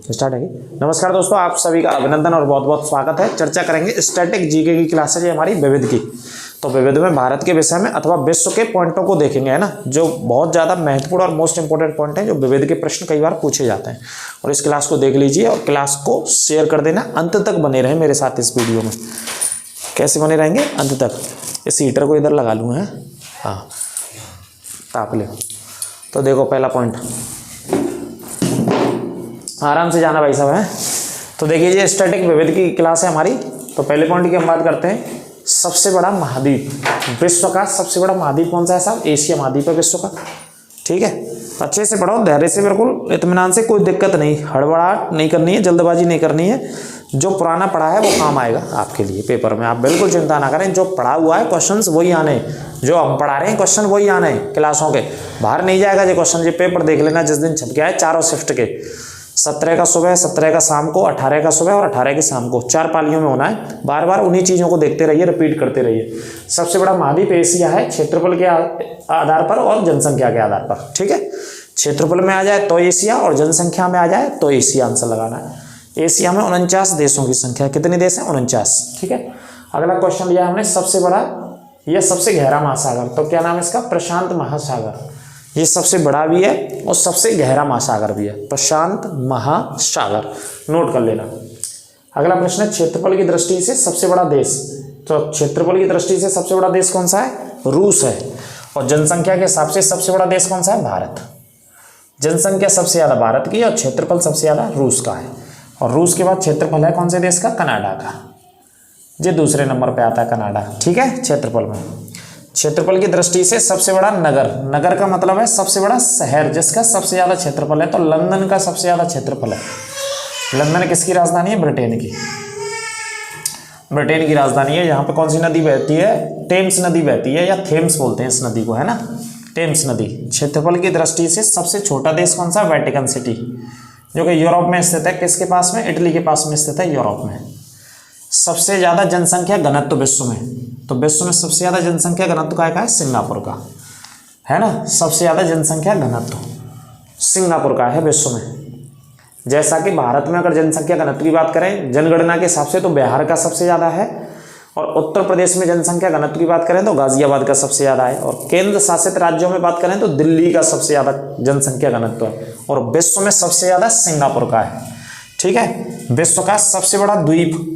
Start है। नमस्कार दोस्तों, आप सभी का अभिनंदन और बहुत बहुत स्वागत है। चर्चा करेंगे स्टैटिक जीके की क्लास है हमारी विविध की। तो विविध में भारत के विषय में अथवा विश्व के पॉइंटों को देखेंगे, है ना, जो बहुत ज़्यादा महत्वपूर्ण और मोस्ट इंपोर्टेंट पॉइंट है, जो विविध के प्रश्न कई बार पूछे जाते हैं। और इस क्लास को देख लीजिए और क्लास को शेयर कर देना। अंत तक बने रहे मेरे साथ इस वीडियो में। कैसे बने रहेंगे? अंत तक। इस हीटर को इधर लगा लूँ, है, हाँ, ताप ले। तो देखो पहला पॉइंट, आराम से जाना भाई साहब, है। तो देखिए ये स्टैटिक विविध की क्लास है हमारी। तो पहले पॉइंट की हम बात करते हैं, सबसे बड़ा महाद्वीप, विश्व का सबसे बड़ा महाद्वीप कौन सा है साहब? एशिया महाद्वीप है विश्व का। ठीक है, अच्छे से पढ़ो, धैर्य से, बिल्कुल इत्मीनान से, कोई दिक्कत नहीं, हड़बड़ाहट नहीं करनी है, जल्दबाजी नहीं करनी है। जो पुराना पढ़ा है वो काम आएगा आपके लिए पेपर में, आप बिल्कुल चिंता ना करें। जो पढ़ा हुआ है क्वेश्चंस वही आने, जो हम पढ़ा रहे हैं क्वेश्चन वही आने क्लासों के, बाहर नहीं जाएगा ये क्वेश्चन। ये पेपर देख लेना जिस दिन छप गया है, चारों शिफ्ट के, 17 का सुबह, 17 का शाम को, 18 का सुबह और 18 की शाम को, 4 पालियों में होना है। बार बार उन्हीं चीज़ों को देखते रहिए, रिपीट करते रहिए। सबसे बड़ा महाद्वीप एशिया है, क्षेत्रफल के आधार पर और जनसंख्या के आधार पर। ठीक है, क्षेत्रफल में आ जाए तो एशिया और जनसंख्या में आ जाए तो एशिया आंसर लगाना है। एशिया में 49 देशों की संख्या, कितने देश हैं? 49। ठीक है, अगला क्वेश्चन लिया हमने, सबसे बड़ा या सबसे गहरा महासागर, तो क्या नाम है इसका? प्रशांत महासागर। ये सबसे बड़ा भी है और सबसे गहरा महासागर भी है, प्रशांत महासागर, नोट कर लेना। अगला प्रश्न है, क्षेत्रफल की दृष्टि से सबसे बड़ा देश, तो क्षेत्रफल की दृष्टि से सबसे बड़ा देश कौन सा है? रूस है। और जनसंख्या के हिसाब से सबसे बड़ा देश कौन सा है? भारत। जनसंख्या सबसे ज़्यादा भारत की और क्षेत्रफल सबसे ज़्यादा रूस का है। और रूस के बाद क्षेत्रफल है कौन से देश का? कनाडा का। ये दूसरे नंबर पे आता है कनाडा। ठीक है, क्षेत्रफल में। क्षेत्रफल की दृष्टि से सबसे बड़ा नगर, नगर का मतलब है सबसे बड़ा शहर जिसका सबसे ज़्यादा क्षेत्रफल है, तो लंदन का सबसे ज़्यादा क्षेत्रफल है। लंदन किसकी राजधानी है? ब्रिटेन की। ब्रिटेन की राजधानी है। यहाँ पे कौन सी नदी बहती है? टेम्स नदी बहती है, या थेम्स बोलते हैं इस नदी को, है ना, टेम्स नदी। क्षेत्रफल की दृष्टि से सबसे छोटा देश कौन सा? वेटिकन सिटी, जो कि यूरोप में स्थित है। किसके पास में? इटली के पास में स्थित है, यूरोप में। सबसे ज़्यादा जनसंख्या घनत्व विश्व में, तो विश्व में सबसे ज़्यादा जनसंख्या घनत्व का है? सिंगापुर का, है ना। सबसे ज़्यादा जनसंख्या घनत्व सिंगापुर का है विश्व में। जैसा कि भारत में अगर जनसंख्या घनत्व की बात करें जनगणना के हिसाब से तो बिहार का सबसे ज़्यादा है, और उत्तर प्रदेश में जनसंख्या घनत्व की बात करें तो गाजियाबाद का सबसे ज़्यादा है, और केंद्र शासित राज्यों में बात करें तो दिल्ली का सबसे ज़्यादा जनसंख्या घनत्व है, और विश्व में सबसे ज़्यादा सिंगापुर का है। ठीक है, विश्व का सबसे बड़ा द्वीप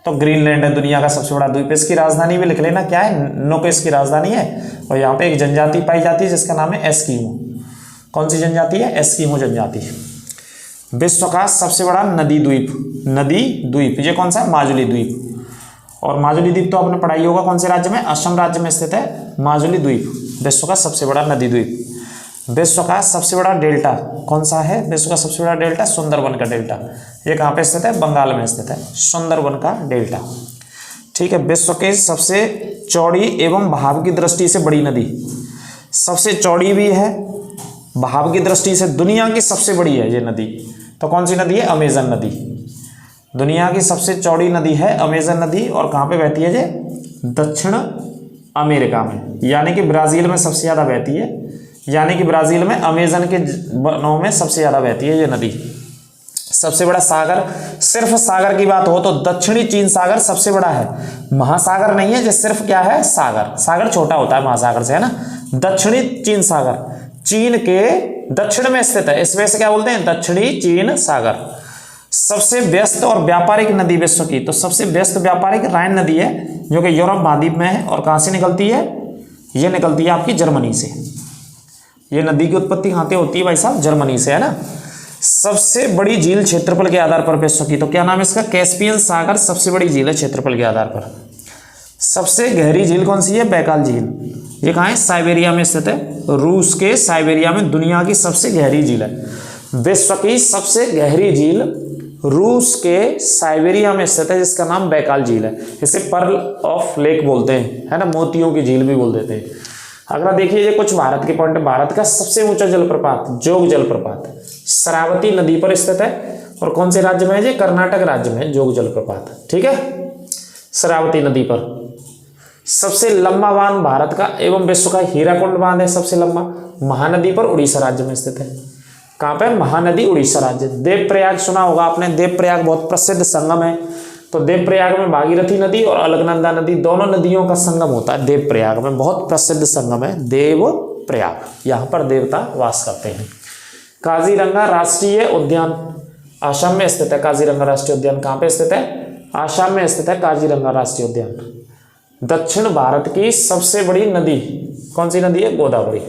तो ग्रीनलैंड है, दुनिया का सबसे बड़ा द्वीप। इसकी राजधानी भी लिख लेना, क्या है? नुक इसकी राजधानी है। और यहाँ पे एक जनजाति पाई जाती है जिसका नाम है एस्किमो। कौन सी जनजाति है? एस्किमो जनजाति। विश्व का सबसे बड़ा नदी द्वीप, नदी द्वीप, ये कौन सा है? माजुली द्वीप। और माजुली द्वीप तो आपने पढ़ाई होगा, कौन से राज्य में? असम राज्य में स्थित है माजुली द्वीप, विश्व का सबसे बड़ा नदी द्वीप। विश्व का सबसे बड़ा डेल्टा कौन सा है? विश्व का सबसे बड़ा डेल्टा सुंदरबन का डेल्टा। ये कहाँ पे स्थित है? बंगाल में स्थित है, सुंदरबन का डेल्टा। ठीक है, विश्व के सबसे चौड़ी एवं बहाव की दृष्टि से बड़ी नदी, सबसे चौड़ी भी है, बहाव की दृष्टि से दुनिया की सबसे बड़ी है ये नदी, तो कौन सी नदी है? अमेजन नदी। दुनिया की सबसे चौड़ी नदी है अमेजन नदी। और कहाँ पे बहती है ये? दक्षिण अमेरिका में, यानी कि ब्राज़ील में सबसे ज़्यादा बहती है, यानी कि ब्राज़ील में अमेजन के वनों में सबसे ज़्यादा बहती है ये नदी। सबसे बड़ा सागर, सिर्फ सागर की बात हो तो दक्षिणी चीन सागर सबसे बड़ा है, महासागर नहीं है, जो सिर्फ क्या है? सागर। सागर छोटा होता है महासागर से, है ना। दक्षिणी चीन सागर चीन के दक्षिण में स्थित है, इस वजह से क्या बोलते हैं? दक्षिणी चीन सागर। सबसे व्यस्त और व्यापारिक नदी विश्व की, तो सबसे व्यस्त व्यापारिक राइन नदी है, जो कि यूरोप महाद्वीप में है। और कहाँ से निकलती है? ये निकलती है आपकी जर्मनी से। ये नदी की उत्पत्ति कहाँ से होती है भाई साहब? जर्मनी से, है ना। सबसे बड़ी झील क्षेत्रफल के आधार पर विश्व की, तो क्या नाम है इसका? कैस्पियन सागर सबसे बड़ी झील है क्षेत्रफल के आधार पर। सबसे गहरी झील कौन सी है? बैकाल झील। ये कहाँ है? साइबेरिया में स्थित है, रूस के साइबेरिया में दुनिया की सबसे गहरी झील है। विश्व की सबसे गहरी झील रूस के साइबेरिया में स्थित है, जिसका नाम बैकाल झील है। इसे पर्ल ऑफ लेक बोलते हैं, है ना, मोतियों की झील भी बोल देते हैं। अगला देखिए, ये कुछ भारत के पॉइंट। भारत का सबसे ऊंचा जलप्रपात जोग जलप्रपात शरावती नदी पर स्थित है, और कौन से राज्य में है? ये कर्नाटक राज्य में है जोग जलप्रपात। ठीक है, शरावती नदी पर। सबसे लंबा बांध भारत का एवं विश्व का हीराकुंड बांध है सबसे लंबा, महानदी पर उड़ीसा राज्य में स्थित है। कहाँ पे? महानदी उड़ीसा राज्य। देवप्रयाग सुना होगा आपने, देवप्रयाग बहुत प्रसिद्ध संगम है। तो देवप्रयाग में भागीरथी नदी और अलकनंदा नदी दोनों नदियों का संगम होता है देवप्रयाग में, बहुत प्रसिद्ध संगम है देवप्रयाग, यहाँ पर देवता वास करते हैं। काजीरंगा राष्ट्रीय उद्यान आसाम में स्थित है। काजीरंगा राष्ट्रीय उद्यान कहाँ पे स्थित है? आसाम में स्थित है काजीरंगा राष्ट्रीय उद्यान। दक्षिण भारत की सबसे बड़ी नदी कौन सी नदी है? गोदावरी।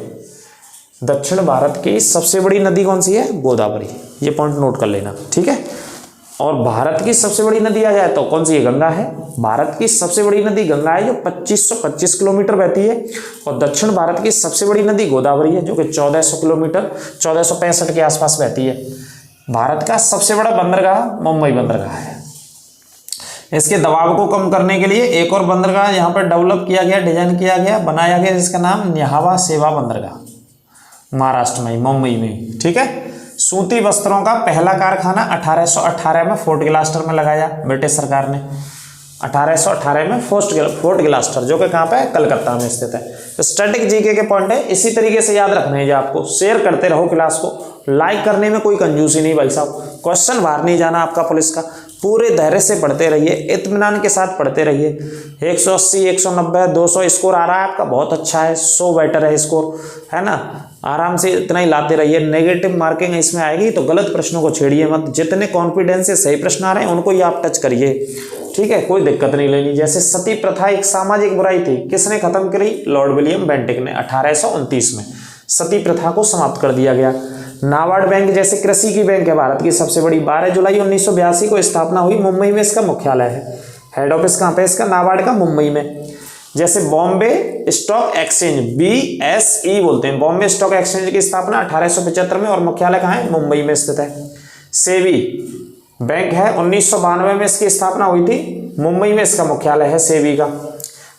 दक्षिण भारत की सबसे बड़ी नदी कौन सी है? गोदावरी। ये पॉइंट नोट कर लेना, ठीक है। और भारत की सबसे बड़ी नदी आ जाए तो कौन सी है? गंगा है। भारत की सबसे बड़ी नदी गंगा है जो 2525 किलोमीटर बहती है। और दक्षिण भारत की सबसे बड़ी नदी गोदावरी है जो कि 1400 किलोमीटर 1465 के आसपास बहती है। भारत का सबसे बड़ा बंदरगाह मुंबई बंदरगाह है। इसके दबाव को कम करने के लिए एक और बंदरगाह यहाँ पर डेवलप किया गया, डिजाइन किया गया, बनाया गया, जिसका नाम न्हावा शेवा बंदरगाह, महाराष्ट्र में, मुंबई में, ठीक है। सूती वस्त्रों का पहला कारखाना 1818 में फोर्ट गिलास्टर में लगाया ब्रिटिश सरकार ने। 1818 में फोर्ट गिलास्टर जो कि कहाँ पे है? कलकत्ता में स्थित है। तो स्टैटिक जीके के पॉइंट है, इसी तरीके से याद रखने हैं। आपको शेयर करते रहो क्लास को, लाइक करने में कोई कंजूसी नहीं भाई साहब। क्वेश्चन बाहर नहीं जाना आपका पुलिस का, पूरे धैर्य से पढ़ते रहिए, इत्मीनान के साथ पढ़ते रहिए। 180 190 200 स्कोर आ रहा है आपका, बहुत अच्छा है, 100 बेटर है स्कोर, है ना। आराम से इतना ही लाते रहिए। नेगेटिव मार्किंग इसमें आएगी तो गलत प्रश्नों को छेड़िए मत। जितने कॉन्फिडेंस से सही प्रश्न आ रहे हैं उनको ही आप टच करिए, ठीक है, कोई दिक्कत नहीं लेनी। जैसे सती प्रथा एक सामाजिक बुराई थी, किसने खत्म करी? लॉर्ड विलियम बेंटिक ने 1829 में सती प्रथा को समाप्त कर दिया गया। नाबार्ड बैंक जैसे कृषि की बैंक है भारत की सबसे बड़ी, 12 जुलाई 1982 को स्थापना हुई, मुंबई में इसका मुख्यालय है। हेड ऑफिस कहाँ पे इसका? नाबार्ड का मुंबई में। जैसे बॉम्बे स्टॉक एक्सचेंज, BSE बोलते हैं, बॉम्बे स्टॉक एक्सचेंज की स्थापना 1875 में और मुख्यालय कहाँ है? मुंबई में स्थित है। सेबी बैंक है, 1992 में इसकी स्थापना हुई थी, मुंबई में इसका मुख्यालय है सेबी का।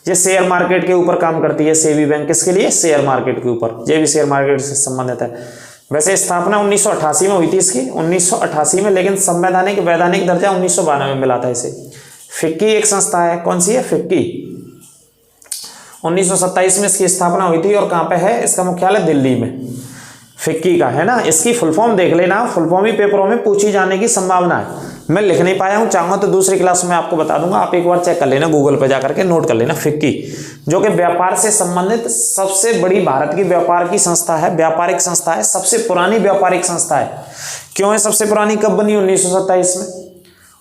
ये शेयर मार्केट के ऊपर काम करती है सेबी बैंक, किसके लिए? शेयर मार्केट के ऊपर, ये भी शेयर मार्केट से संबंधित है। वैसे स्थापना 1988 में हुई थी इसकी, 1988 में, लेकिन संवैधानिक वैधानिक दर्जा 1992 में मिला था इसे। फिक्की एक संस्था है, कौन सी है? फिक्की। 1927 में इसकी स्थापना हुई थी और कहाँ पे है? इसका मुख्यालय दिल्ली में, फिक्की का, है ना। इसकी फुल फॉर्म देख लेना, फुल फॉर्म ही पेपरों में पूछी जाने की संभावना है। मैं लिख नहीं पाया हूँ, चाहूँगा तो दूसरी क्लास में आपको बता दूंगा, आप एक बार चेक कर लेना, गूगल पर जाकर के नोट कर लेना। फिक्की जो कि व्यापार से संबंधित सबसे बड़ी भारत की व्यापार की संस्था है, व्यापारिक संस्था है, सबसे पुरानी व्यापारिक संस्था है। क्यों है सबसे पुरानी? कब बनी? 1927 में।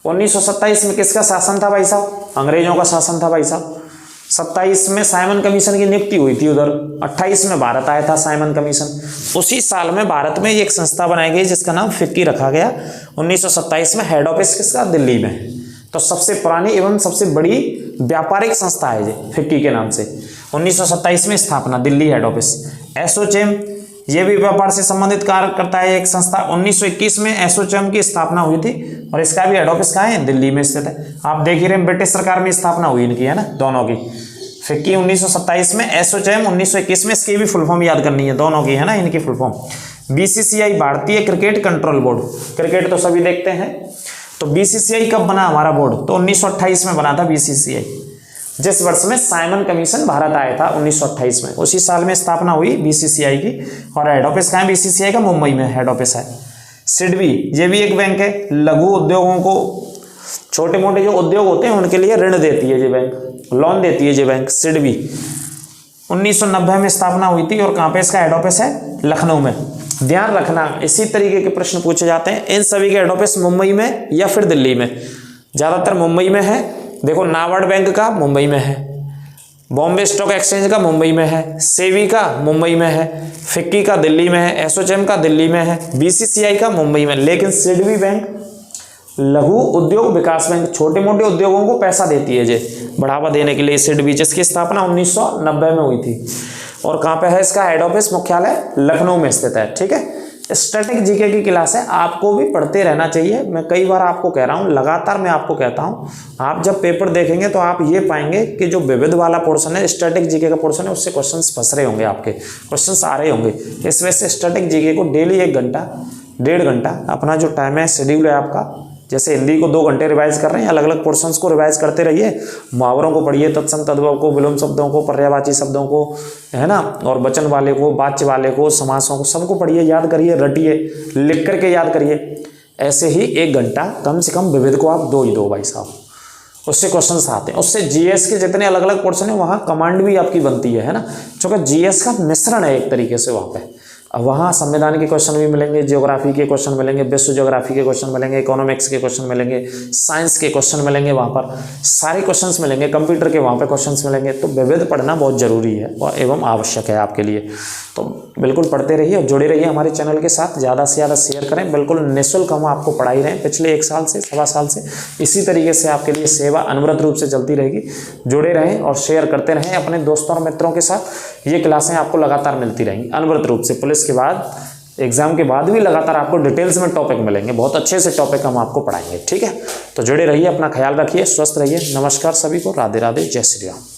1927 में किसका शासन था भाई साहब? अंग्रेजों का शासन था भाई साहब। 27 में साइमन कमीशन की नियुक्ति हुई थी उधर, 28 में भारत आया था साइमन कमीशन। उसी साल में भारत में एक संस्था बनाई गई जिसका नाम फिक्की रखा गया। 1927 में हेड ऑफिस किसका? दिल्ली में। तो सबसे पुरानी एवं सबसे बड़ी व्यापारिक संस्था है ये फिक्की के नाम से। 1927 में स्थापना, दिल्ली हेड ऑफिस। एसोचैम ये भी व्यापार से संबंधित कार्य करता है एक संस्था। 1921 में एसोचैम की स्थापना हुई थी और इसका भी हेड ऑफिस कहाँ है? दिल्ली में स्थित है। आप देख ही रहे हैं ब्रिटिश सरकार में स्थापना हुई इनकी, है ना, दोनों की। फिक्की 1927 में, एसोचैम 1921 में, इसकी भी फुल फॉर्म याद करनी है दोनों की, है ना, इनकी फुल फॉर्म। BCCI भारतीय क्रिकेट कंट्रोल बोर्ड, क्रिकेट तो सभी देखते हैं। तो BCCI कब बना हमारा बोर्ड? तो 1928 में बना था BCCI, जिस वर्ष में साइमन कमीशन भारत आया था 1928 में, उसी साल में स्थापना हुई BCCI की। और हेड ऑफिस कहाँ है BCCI का? मुंबई में हेड ऑफिस है। सिडबी ये भी एक बैंक है, लघु उद्योगों को, छोटे मोटे जो उद्योग होते हैं उनके लिए ऋण देती है ये बैंक, लोन देती है ये बैंक, सिडबी। 1990 में स्थापना हुई थी और कहाँ पे इसका हेड ऑफिस है? लखनऊ में। ध्यान रखना इसी तरीके के प्रश्न पूछे जाते हैं। इन सभी के हेड ऑफिस मुंबई में या फिर दिल्ली में, ज्यादातर मुंबई में है। देखो नाबार्ड बैंक का मुंबई में है, बॉम्बे स्टॉक एक्सचेंज का मुंबई में है, सेबी का मुंबई में है, फिक्की का दिल्ली में है, एसोचैम का दिल्ली में है, BCCI का मुंबई में। लेकिन सिडबी बैंक लघु उद्योग विकास बैंक, छोटे मोटे उद्योगों को पैसा देती है जे बढ़ावा देने के लिए सिडबी, जिसकी स्थापना 1990 में हुई थी। और कहाँ पे है इसका हेड ऑफिस? मुख्यालय लखनऊ में स्थित है, ठीक है। स्टैटिक जीके की क्लास है, आपको भी पढ़ते रहना चाहिए। मैं कई बार आपको कह रहा हूँ, लगातार मैं आपको कहता हूँ, आप जब पेपर देखेंगे तो आप ये पाएंगे कि जो विविध वाला पोर्शन है, स्टैटिक जीके का पोर्शन है, उससे क्वेश्चंस फंस रहे होंगे, आपके क्वेश्चंस आ रहे होंगे। इस वजह से स्टैटिक जीके को डेली 1 घंटा 1.5 घंटा अपना जो टाइम है, शेड्यूल है आपका, जैसे हिंदी को 2 घंटे रिवाइज कर रहे हैं, अलग अलग पोर्शंस को रिवाइज करते रहिए, मुहावरों को पढ़िए, तत्सम तद्भव को, विलोम शब्दों को, पर्यायवाची शब्दों को, है ना, और वचन वाले को, वाच्य वाले को, समासों को, सबको पढ़िए, याद करिए, रटिए, लिख करके याद करिए। ऐसे ही 1 घंटा कम से कम विविध को आप दो ही दो भाई साहब, उससे क्वेश्चंस आते हैं। उससे जीएस के जितने अलग अलग पोर्शन है वहाँ कमांड भी आपकी बनती है ना, क्योंकि जीएस का मिश्रण है एक तरीके से वहाँ पे। अब वहाँ संविधान के क्वेश्चन भी मिलेंगे, ज्योग्राफी के क्वेश्चन मिलेंगे, विश्व ज्योग्राफी के क्वेश्चन मिलेंगे, इकोनॉमिक्स के क्वेश्चन मिलेंगे, साइंस के क्वेश्चन मिलेंगे, वहाँ पर सारे क्वेश्चंस मिलेंगे, कंप्यूटर के वहाँ पे क्वेश्चंस मिलेंगे। तो विविध पढ़ना बहुत जरूरी है और एवं आवश्यक है आपके लिए। तो बिल्कुल पढ़ते रहिए और जुड़े रहिए हमारे चैनल के साथ, ज़्यादा से ज़्यादा शेयर करें। बिल्कुल निःशुल्क हम आपको पढ़ाई रहे हैं पिछले 1 साल से, 1.25 साल से। इसी तरीके से आपके लिए सेवा अनवरत रूप से चलती रहेगी। जुड़े रहें और शेयर करते रहें अपने दोस्तों और मित्रों के साथ। ये क्लासें आपको लगातार मिलती रहेंगी अनवरत रूप से। पुलिस के बाद, एग्जाम के बाद भी लगातार आपको डिटेल्स में टॉपिक मिलेंगे, बहुत अच्छे से टॉपिक हम आपको पढ़ाएंगे। ठीक है, तो जुड़े रहिए, अपना ख्याल रखिए, स्वस्थ रहिए। नमस्कार सभी को, राधे राधे, जय श्री राम।